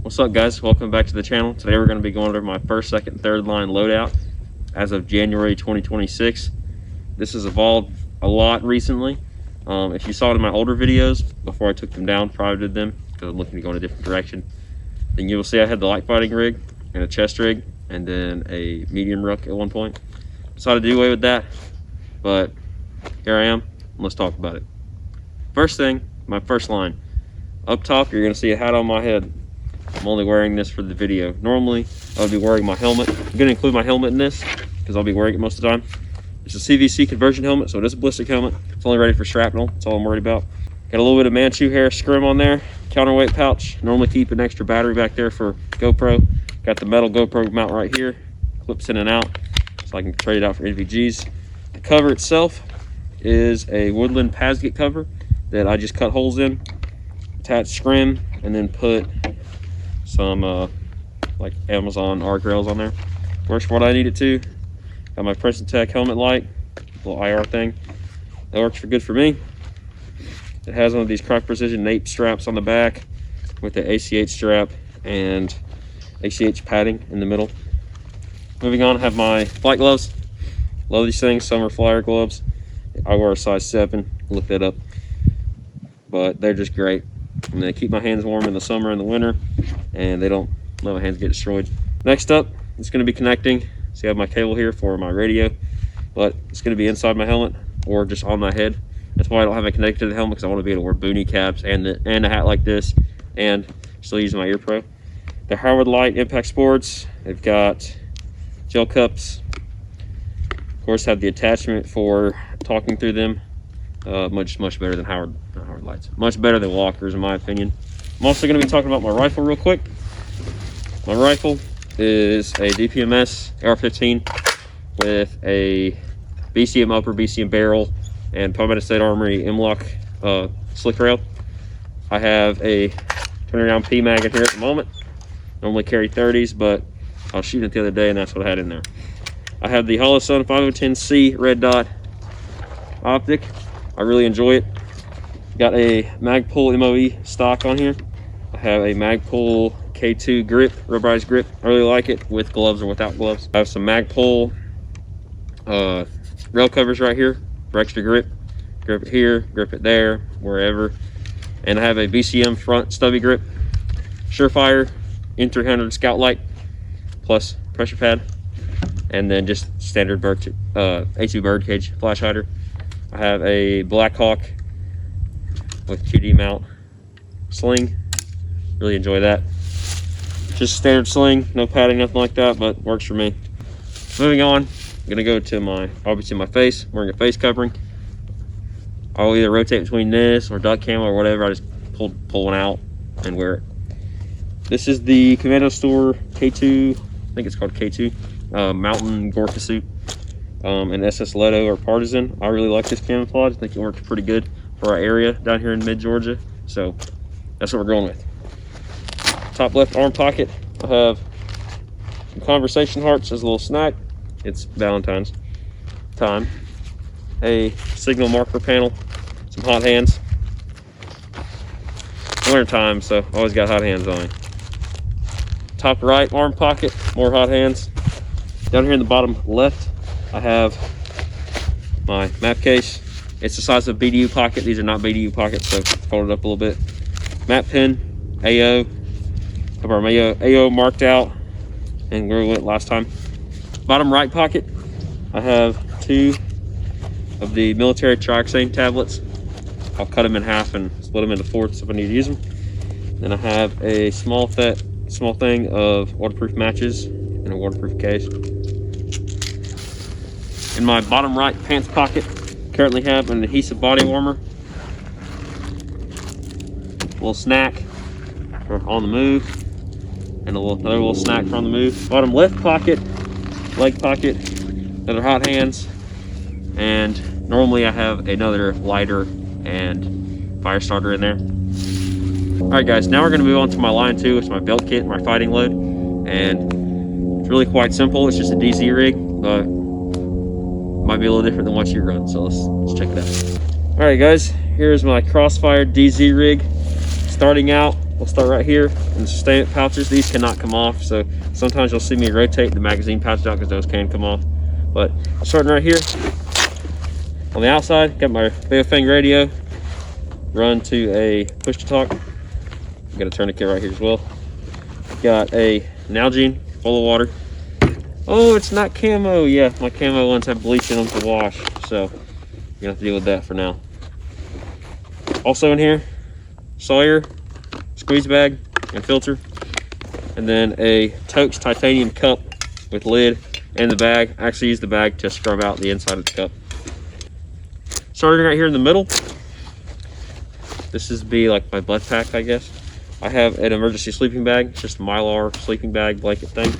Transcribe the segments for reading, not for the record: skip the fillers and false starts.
What's up, guys? Welcome back to the channel. Today we're going to be going over my first, second, third line loadout as of January 2026. This has evolved a lot recently. If you saw it in my older videos before I took them down, privated them because I'm looking to go in a different direction, then you will see I had the light fighting rig and a chest rig and then a medium ruck at one point. Decided to do away with that, but here I am. Let's talk about it. First thing, my first line. Up top, you're going to see a hat on my head. I'm only wearing this for the video. Normally, I would be wearing my helmet. I'm going to include my helmet in this because I'll be wearing it most of the time. It's a CVC conversion helmet, so it is a ballistic helmet. It's only ready for shrapnel. That's all I'm worried about. Got a little bit of Manchu hair scrim on there. Counterweight pouch. Normally keep an extra battery back there for GoPro. Got the metal GoPro mount right here. Clips in and out, so I can trade it out for NVGs. The cover itself is a woodland Pasget cover that I just cut holes in, attach scrim, and then put some like Amazon arc rails on there. Works for what I need it to. Got my Princeton Tech helmet light, little IR thing. That works for good for me. It has one of these Craft Precision nape straps on the back with the ACH strap and ACH padding in the middle. Moving on, I have my flight gloves. Love these things, summer flyer gloves. I wear a size 7, look that up. But they're just great. And they keep my hands warm in the summer and the winter, and they don't let my hands get destroyed. Next up, it's going to be connecting. See, I have my cable here for my radio, but it's going to be inside my helmet or just on my head. That's why I don't have it connected to the helmet, because I want to be able to wear boonie caps and a hat like this, and still using my ear pro. The Howard Light Impact Sports. They've got gel cups. Of course, have the attachment for talking through them. Much better than Howard Lights. Much better than Walkers, in my opinion. I'm also going to be talking about my rifle real quick. My rifle is a DPMS AR-15 with a BCM upper, BCM barrel, and Palmetto State Armory M-Lock slick rail. I have a 20-round P-Mag in here at the moment. Normally carry 30s, but I was shooting it the other day, and that's what I had in there. I have the Holosun 510C red dot optic. I really enjoy it. Got a Magpul MOE stock on here. I have a Magpul K2 grip, rubberized grip. I really like it with gloves or without gloves. I have some Magpul rail covers right here for extra grip. Grip it here, grip it there, wherever. And I have a BCM front stubby grip. Surefire M300 Scout Light plus pressure pad. And then just standard A2 birdcage flash hider. I have a Blackhawk with QD mount sling. Really enjoy that. Just standard sling, no padding, nothing like that, but works for me. Moving on, I'm gonna go to obviously my face. I'm wearing a face covering. I'll either rotate between this or duck camo or whatever. I just pull one out and wear it. This is the Commando Store K2, I think it's called K2, Mountain Gorka suit. And SS Leto or Partisan. I really like this camouflage. I think it works pretty good for our area down here in mid-Georgia. So that's what we're going with. Top left arm pocket, I have some conversation hearts as a little snack. It's Valentine's time. A signal marker panel, some hot hands. Winter time, so always got hot hands on me. Top right arm pocket, more hot hands. Down here in the bottom left, I have my map case. It's the size of a BDU pocket. These are not BDU pockets, so fold it up a little bit. Map pin, AO. Have our AO marked out and where we went last time. Bottom right pocket, I have 2 of the military trioxane tablets. I'll cut them in half and split them into 4ths if I need to use them. Then I have a small thing of waterproof matches in a waterproof case. In my bottom right pants pocket, currently have an adhesive body warmer, a little snack for on the move, and another little snack for on the move. Bottom left pocket, leg pocket, another hot hands, and normally I have another lighter and fire starter in there. All right, guys, now we're going to move on to my line 2, which is my belt kit, my fighting load, and it's really quite simple. It's just a DZ rig, but might be a little different than what you run, so let's check it out. All right, guys, here's my Crossfire DZ rig. Starting out, we'll start right here in the sustainment pouches. These cannot come off, so sometimes you'll see me rotate the magazine pouches out because those can come off. But starting right here on the outside, got my Baofeng radio run to a push to talk. Got a tourniquet right here as well. Got a Nalgene full of water. Oh, it's not camo. Yeah, my camo ones have bleach in them to wash, so you're gonna have to deal with that for now. Also in here, Sawyer squeeze bag and filter, and then a Toaks titanium cup with lid and the bag. I actually use the bag to scrub out the inside of the cup. Starting right here in the middle, this is be like my blood pack, I guess. I have an emergency sleeping bag. It's just a Mylar sleeping bag blanket thing.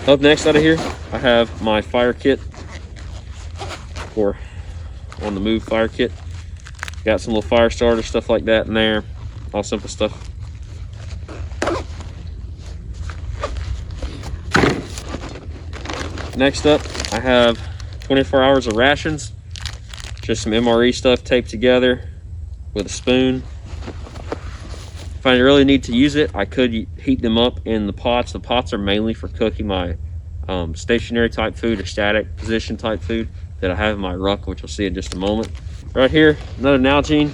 Up next out of here, I have my fire kit, or on the move fire kit. Got some little fire starter stuff like that in there. All simple stuff. Next up, I have 24 hours of rations. Just some MRE stuff taped together with a spoon. If I really need to use it, I could heat them up in the pots. The pots are mainly for cooking my stationary type food or static position type food that I have in my ruck, which you'll see in just a moment. Right here, another Nalgene.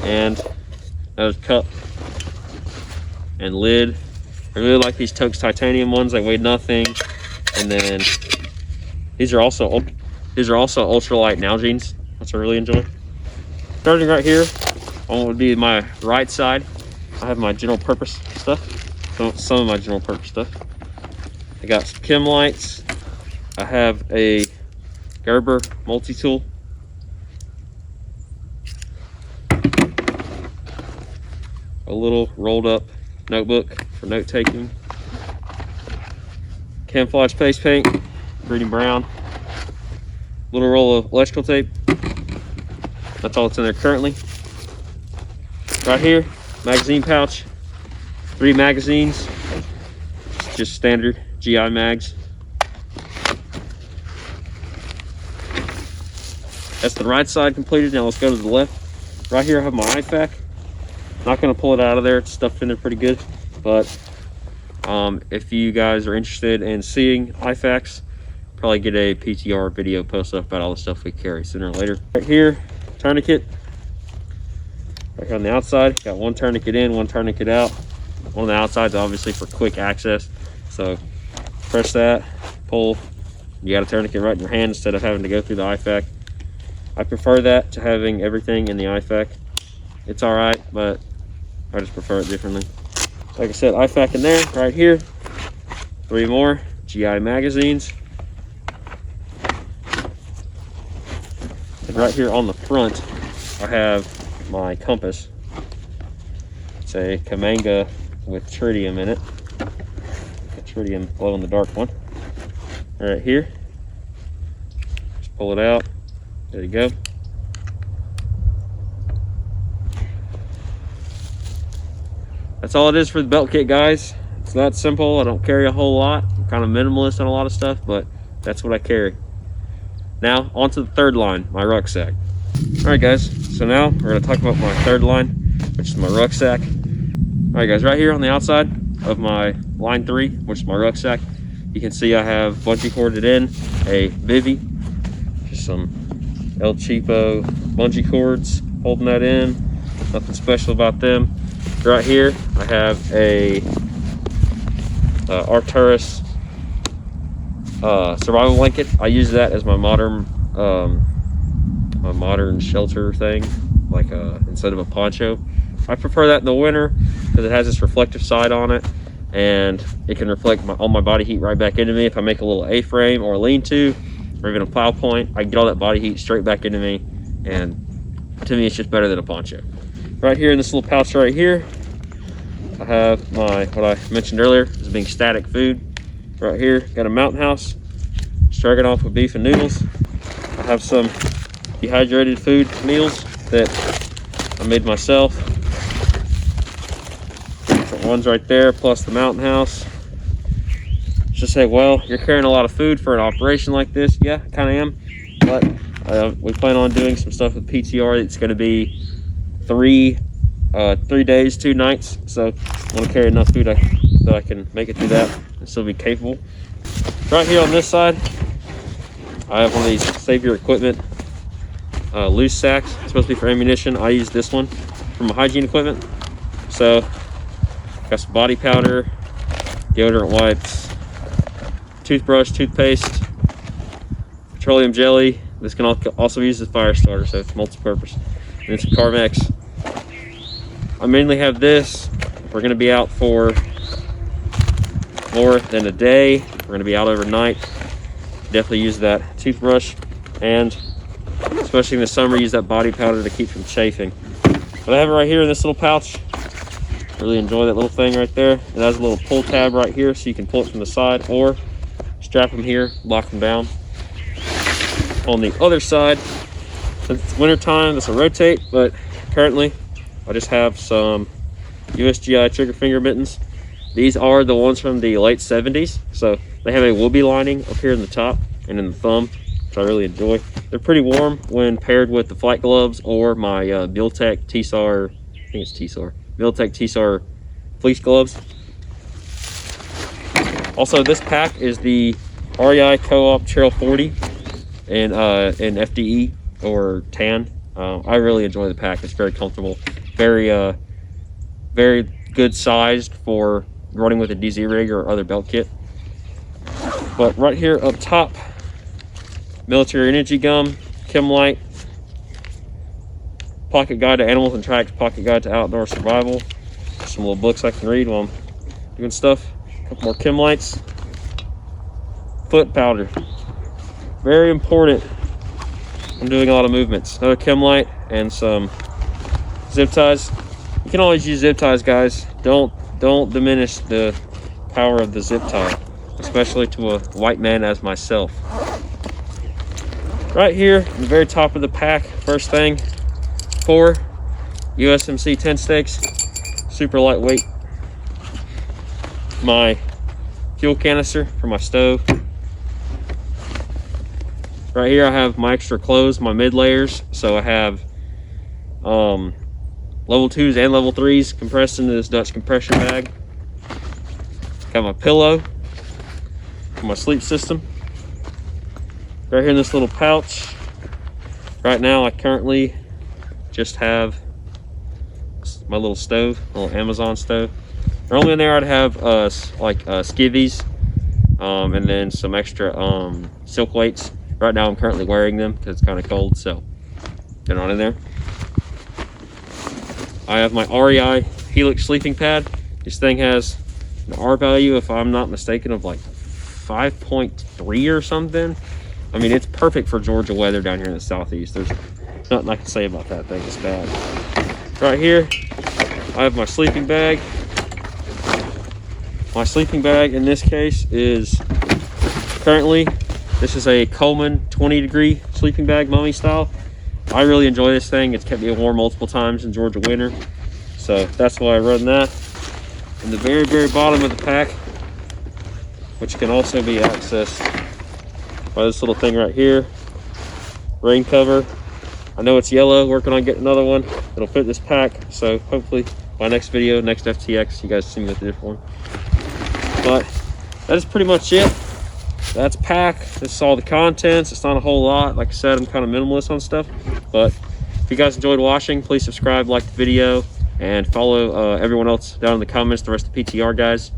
And another cup and lid. I really like these Toaks titanium ones. They weigh nothing. And then these are also ultralight Nalgenes, which I really enjoy. Starting right here on what would be my right side, I have my general purpose stuff. Some of my general purpose stuff. I got some chem lights. I have a Gerber multi-tool. A little rolled up notebook for note taking. Camouflage face paint, green brown. Little roll of electrical tape. That's all that's in there currently. Right here, magazine pouch. 3 magazines. Just standard GI mags. That's the right side completed. Now let's go to the left. Right here I have my IFAK. Not going to pull it out of there. It's stuffed in there pretty good. But if you guys are interested in seeing IFAKs, probably get a PTR video posted up about all the stuff we carry sooner or later. Right here, tourniquet. Back on the outside, got 1 tourniquet in, 1 tourniquet out. One on the outside is obviously for quick access. So press that, pull, you got a tourniquet right in your hand instead of having to go through the IFAK. I prefer that to having everything in the IFAK. It's all right, but I just prefer it differently. Like I said, IFAK in there, right here. 3 more GI magazines. And right here on the front, I have my compass. It's a Kamanga with tritium in it. A tritium glow in the dark one. Right here. Just pull it out. There you go. That's all it is for the belt kit, guys. It's that simple. I don't carry a whole lot. I'm kind of minimalist on a lot of stuff, but that's what I carry. Now, on to the third line, my rucksack. All right, guys. So now we're going to talk about my third line, which is my rucksack. All right, guys. Right here on the outside of my line 3, which is my rucksack, you can see I have bungee corded in a bivy. Just some El Cheapo bungee cords holding that in. Nothing special about them. Right here I have a Arcturus survival blanket. I use that as my modern shelter thing, like instead of a poncho. I prefer that in the winter because it has this reflective side on it, and it can reflect all my body heat right back into me. If I make a little A-frame or a lean-to or even a plow point, I can get all that body heat straight back into me, and to me it's just better than a poncho. Right here in this little pouch right here, I have my, what I mentioned earlier as being static food. Right here, got a Mountain House, stroganoff with beef and noodles. I have some dehydrated food meals that I made myself. Different ones right there, plus the Mountain House. Just say, well, you're carrying a lot of food for an operation like this. Yeah, I kind of am, but we plan on doing some stuff with PTR. It's going to be 3 days, 2 nights. So I want to carry enough food that I can make it through that and still be capable. Right here on this side, I have one of these Save Your Equipment loose sacks. It's supposed to be for ammunition. I use this one for my hygiene equipment. So got some body powder, deodorant wipes, toothbrush, toothpaste, petroleum jelly. This can also be used as a fire starter, so it's multi-purpose. And then some Carmex. I mainly have this. We're going to be out for more than a day. We're going to be out overnight. Definitely use that toothbrush, and especially in the summer, use that body powder to keep from chafing. But I have it right here in this little pouch. Really enjoy that little thing right there. It has a little pull tab right here, so you can pull it from the side or strap them here, lock them down. On the other side, since it's winter time, this will rotate, but currently I just have some USGI trigger finger mittens. These are the ones from the late 70s, so they have a woolly lining up here in the top and in the thumb, which I really enjoy. They're pretty warm when paired with the flight gloves or my Miltech TSAR, I think it's TSAR, Miltech TSAR fleece gloves. Also, this pack is the REI Co-op Trail 40 in FDE or tan. I really enjoy the pack. It's very comfortable, very good sized for running with a DZ rig or other belt kit. But right here up top, military energy gum, chem light, pocket guide to animals and tracks, pocket guide to outdoor survival, some little books I can read while I'm doing stuff, a couple more chem lights, foot powder, very important. I'm doing a lot of movements. Another chem light and some zip ties. You can always use zip ties, guys. Don't diminish the power of the zip tie, especially to a white man as myself. Right here, at the very top of the pack, first thing, 4 USMC 10 stakes, super lightweight. My fuel canister for my stove. Right here I have my extra clothes, my mid layers. So I have level 2s and level 3s compressed into this Dutch compression bag. Got my pillow for my sleep system. Right here in this little pouch. Right now I currently just have my little stove, little Amazon stove. Normally in there I'd have skivvies and then some extra silk weights. Right now I'm currently wearing them because it's kind of cold, so they're not in there. I have my REI Helix sleeping pad. This thing has an R value, if I'm not mistaken, of like 5.3 or something. I mean, it's perfect for Georgia weather down here in the southeast. There's nothing I can say about that thing. It's bad. Right here, I have my sleeping bag. My sleeping bag in this case is currently, this is a Coleman 20-degree sleeping bag, mummy style. I really enjoy this thing. It's kept me warm multiple times in Georgia winter. So that's why I run that. In the very, very bottom of the pack, which can also be accessed by this little thing right here, rain cover. I know it's yellow, working on getting another one. It'll fit this pack. So hopefully my next video, next FTX, you guys see me with the different one. But that is pretty much it. That's pack. This is all the contents. It's not a whole lot. Like I said, I'm kind of minimalist on stuff. But if you guys enjoyed watching, please subscribe, like the video, and follow everyone else down in the comments, the rest of the PTR guys.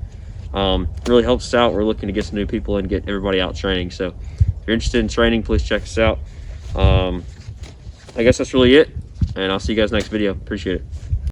It really helps us out. We're looking to get some new people and get everybody out training. So if you're interested in training, please check us out. I guess that's really it. And I'll see you guys next video. Appreciate it.